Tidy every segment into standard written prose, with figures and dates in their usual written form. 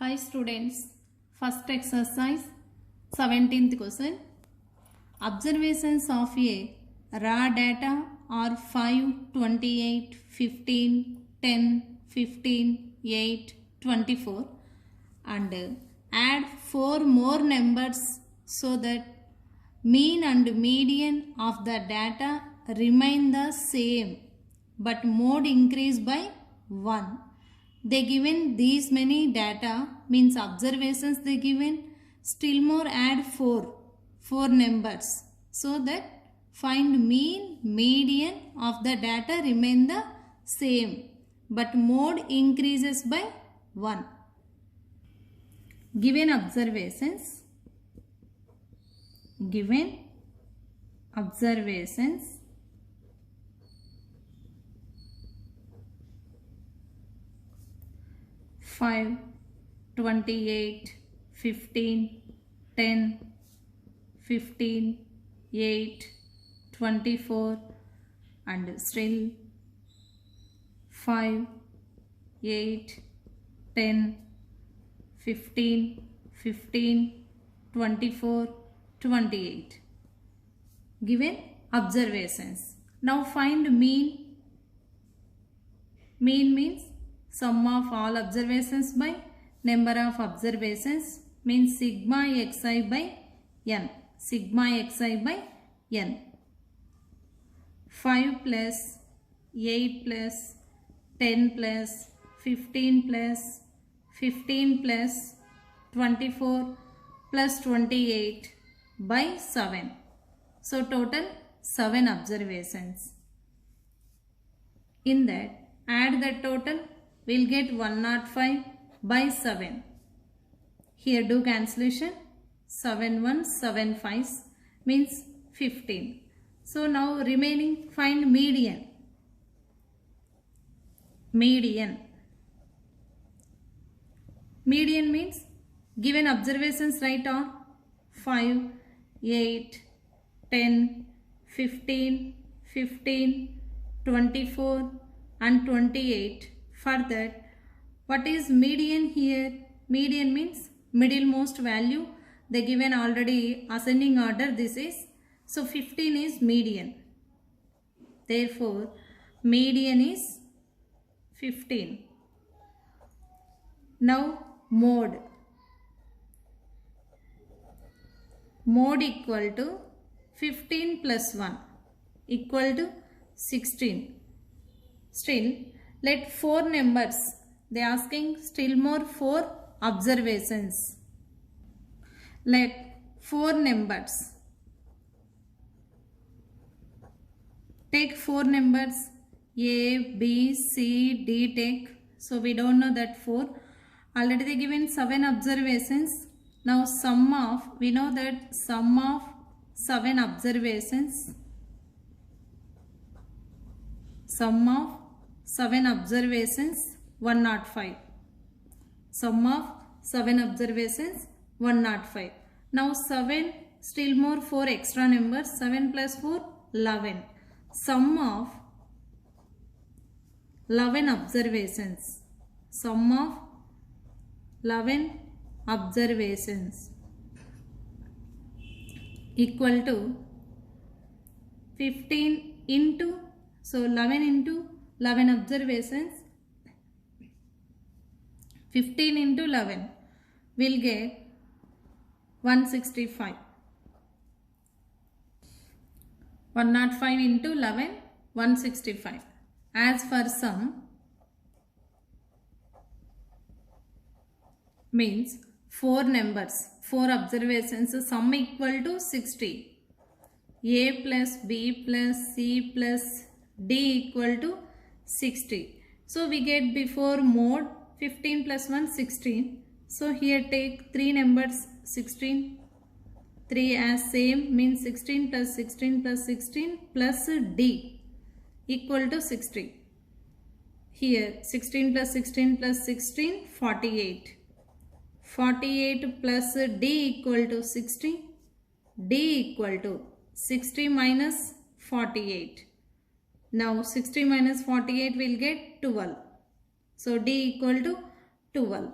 Hi students, first exercise 17th question. Observations of a raw data are 5, 28, 15, 10, 15, 8, 24 and add 4 more numbers so that mean and median of the data remain the same but mode increase by 1. They given these many data means observations they given, still more add 4 numbers so that find mean median of the data remain the same but mode increases by 1. Given observations 5, 28, 15, 10, 15, 8, 24 and still 5, 8, 10, 15, 15, 24, 28. Given observations. Now find mean. Mean means sum of all observations by number of observations means sigma xi by n. Sigma xi by n. 5 plus 8 plus 10 plus 15 plus 15 plus 24 plus 28 by 7. So total 7 observations. In that add the total, we'll get 105 by 7. Here do cancellation. 7 1s, 7 5s means 15. So now remaining find median. Median means given observations write on 5, 8, 10, 15, 15, 24 and 28. For that, what is median here? Median means middlemost value. They given already ascending order this is. So 15 is median. Therefore, median is 15. Now mode. Mode equal to 15 plus 1 equal to 16. Still, let 4 numbers. They asking still more 4 observations. Let 4 numbers. Take 4 numbers A, B, C, D take. So we don't know that 4. Already they given 7 observations. Now sum of, we know that sum of 7 observations. Sum of 7 observations 105. Sum of 7 observations 105. Now 7 still more 4 extra numbers. 7 plus 4 11. Sum of 11 observations. Sum of 11 observations equal to 15 into, so 11 into 11 observations, 15 into 11 will get 165. 105 into 11, 165. As for sum, means 4 numbers, 4 observations, so sum equal to 60. A plus B plus C plus D equal to 60. So we get before mode 15 plus 1 16. So here take 3 numbers 16. 3 as same means 16 plus 16 plus 16 plus D equal to 60. Here 16 plus 16 plus 16 48. 48 plus D equal to 60. D equal to 60 minus 48. Now 60 minus 48 will get 12. So D equal to 12.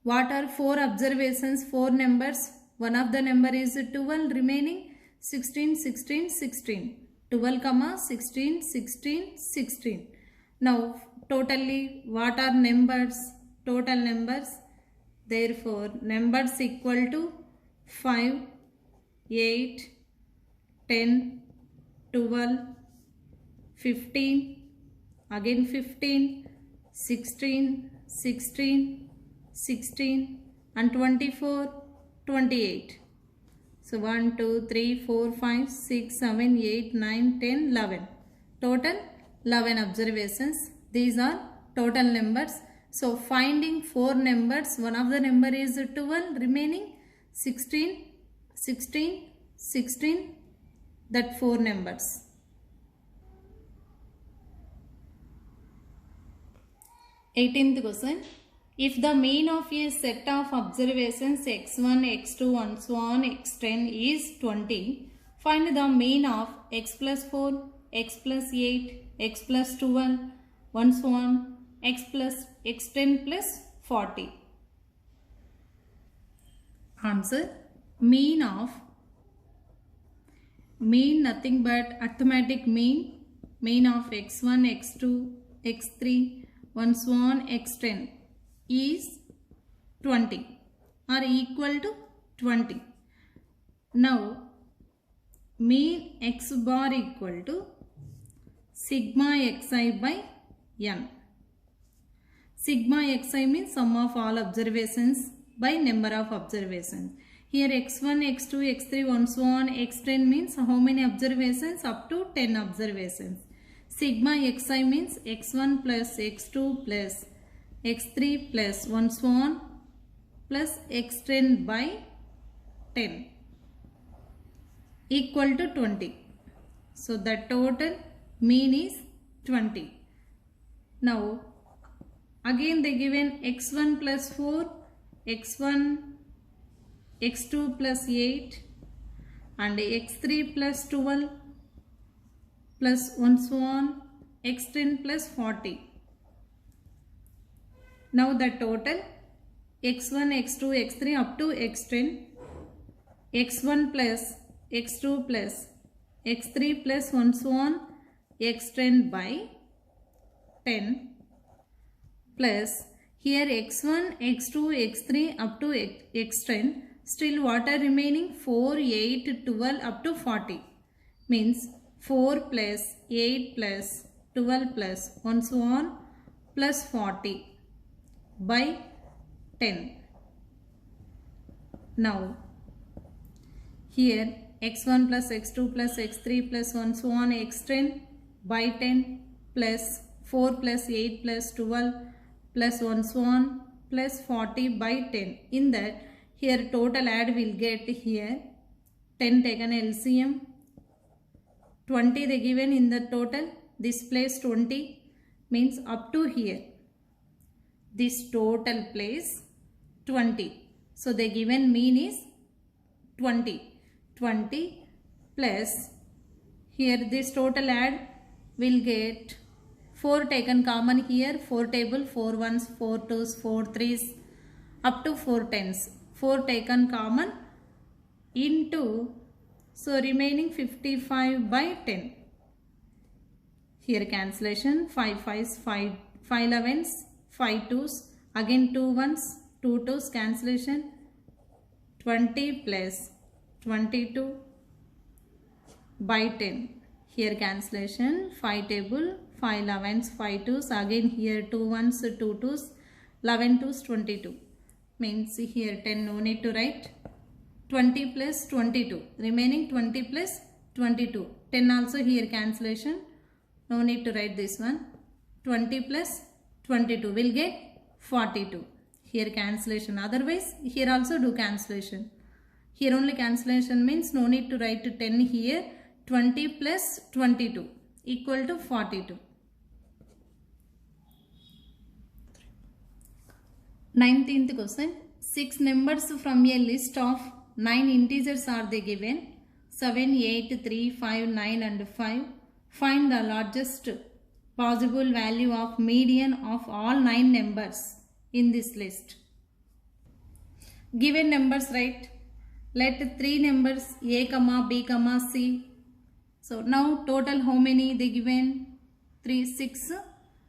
What are 4 observations? 4 numbers. One of the number is 12, remaining 16, 16, 16. 12, 16, 16, 16. Now totally what are numbers? Total numbers. Therefore numbers equal to 5, 8, 10, 12, 15, again 15, 16, 16, 16 and 24, 28. So 1, 2, 3, 4, 5, 6, 7, 8, 9, 10, 11. Total 11 observations. These are total numbers. So finding 4 numbers, one of the number is 12, remaining 16, 16, 16, that 4 numbers. 18th question. If the mean of a set of observations x1, x2 and so on x10 is 20, find the mean of x plus 4, x plus 8, x plus 12, and so on x plus x10 plus 40. Answer. Mean nothing but arithmetic mean of x1, x2, x3, and so on x10 is 20 or equal to 20. Now mean x bar equal to sigma xi by n. Sigma xi means sum of all observations by number of observations. Here x1, x2, x3, and so on x10 means how many observations? Up to 10 observations. Sigma xi means x1 plus x2 plus x3 plus 1 so on plus x10 by 10 equal to 20. So the total mean is 20. Now again they given x1 plus 4, x1, x2 plus 8 and x3 plus 12 plus 1 so on x10 plus 40. Now the total x1, x2, x3 up to x10, x1 plus x2 plus x3 plus 1 so on x10 by 10 plus here x1, x2, x3 up to x10, still what are remaining? 4, 8, 12 up to 40 means 4 plus 8 plus 12 plus 1 so on plus 40 by 10. Now here x1 plus x2 plus x3 plus 1 so on x10 by 10 plus 4 plus 8 plus 12 plus 1 so on plus 40 by 10. In that here total add will get here 10 taken LCM, 20 they given in the total, this place 20 means up to here this total place 20. So the given mean is 20. 20 plus here this total add will get 4 taken common here, 4 table, 4 ones, 4 twos, 4 threes up to 4 tens. 4 taken common into, so remaining 55 by 10. Here cancellation, 5 5s, 5 11s, 5 twos, again 2 ones, 2 twos cancellation, 20 plus 22 by 10. Here cancellation, 5 table, 5 11s, 5 twos, again here 2 ones, 2 twos, 11 twos, 22. Means here 10 no need to write. 20 plus 22, remaining 20 plus 22. 10 also here cancellation, no need to write this one. 20 plus 22 will get 42. Here cancellation, otherwise here also do cancellation. Here only cancellation means no need to write 10 here. 20 plus 22 equal to 42. 19th question. 6 numbers from a list of 9 integers are they given. 7, 8, 3, 5, 9 and 5. Find the largest possible value of median of all 9 numbers in this list. given numbers, right? Let 3 numbers a comma b comma c. So now total how many they given? 3, 6.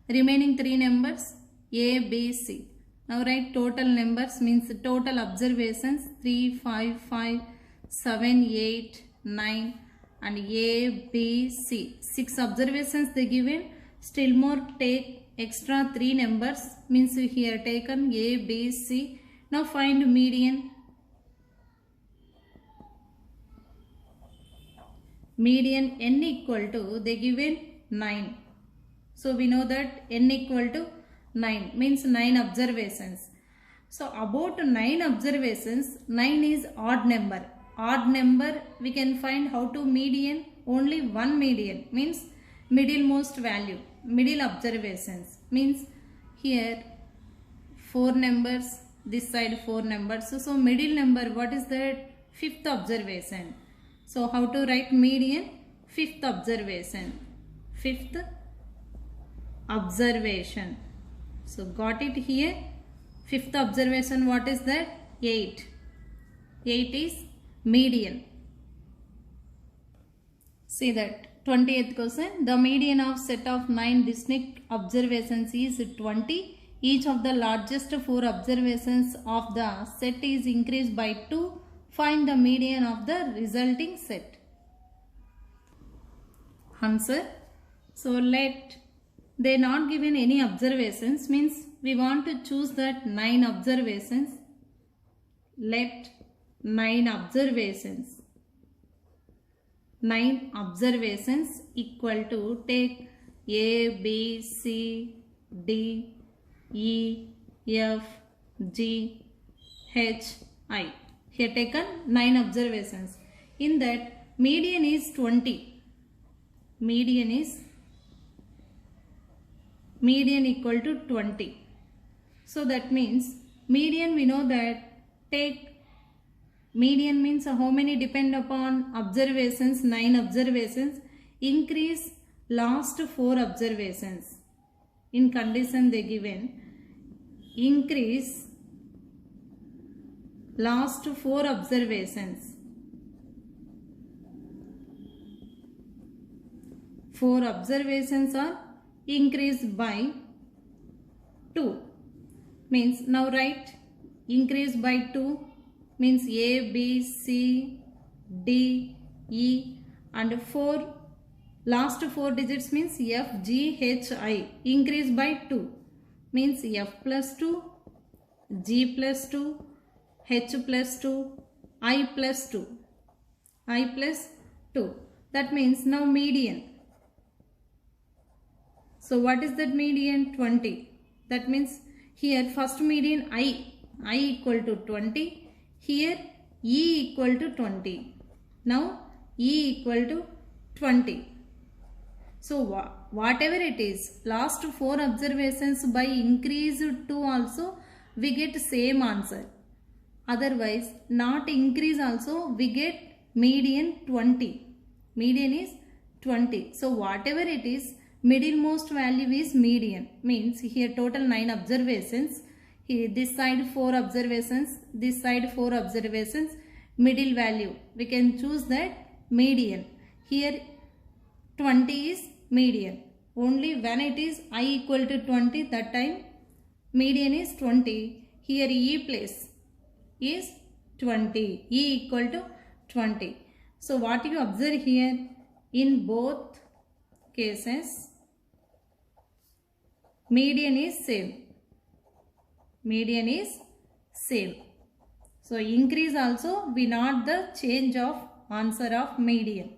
Remaining 3 numbers a, b, c. Now write total numbers means total observations 3, 5, 5, 7, 8, 9 and a, b, c. 6 observations they given. Still more take extra 3 numbers means here taken a, b, c. Now find median. Median n equal to they given 9. So we know that n equal to 9 means 9 observations. So about 9 observations, 9 is odd number. Odd number we can find how to median. Only one median means middlemost value. Middle observations means here 4 numbers, this side 4 numbers. So middle number, what is that? 5th observation. So how to write median? 5th observation. 5th observation. So got it here. 5th observation, what is that? 8. 8 is median. See that 20th question. The median of set of 9 distinct observations is 20. Each of the largest 4 observations of the set is increased by 2. Find the median of the resulting set. Answer. So let they not given any observations means we want to choose that 9 observations. Let 9 observations. 9 observations equal to take A, B, C, D, E, F, G, H, I. Here taken 9 observations. In that median is 20. Median equal to 20. So that means median we know that take median means how many depend upon observations, 9 observations. Increase last 4 observations. In condition they given increase last 4 observations. 4 observations are increased by 2. Means now write increase by 2 means A, B, C, D, E and 4 last 4 digits means F, G, H, I. Increase by 2 means F plus 2, G plus 2, H plus 2, I plus 2. I plus 2. That means now median. So what is that median? 20. That means here first median I equal to 20. Here E equal to 20. Now E equal to 20. So whatever it is, last 4 observations by increase 2 also we get same answer. Otherwise not increase also we get median 20. Median is 20. So whatever it is, middlemost value is median. Means here total 9 observations. Here this side 4 observations, this side 4 observations. Middle value we can choose that median. Here 20 is median. Only when it is I equal to 20, that time median is 20. Here E place is 20. E equal to 20. So what you observe here, in both cases median is same. Median is same. So increase also we not the change of answer of median.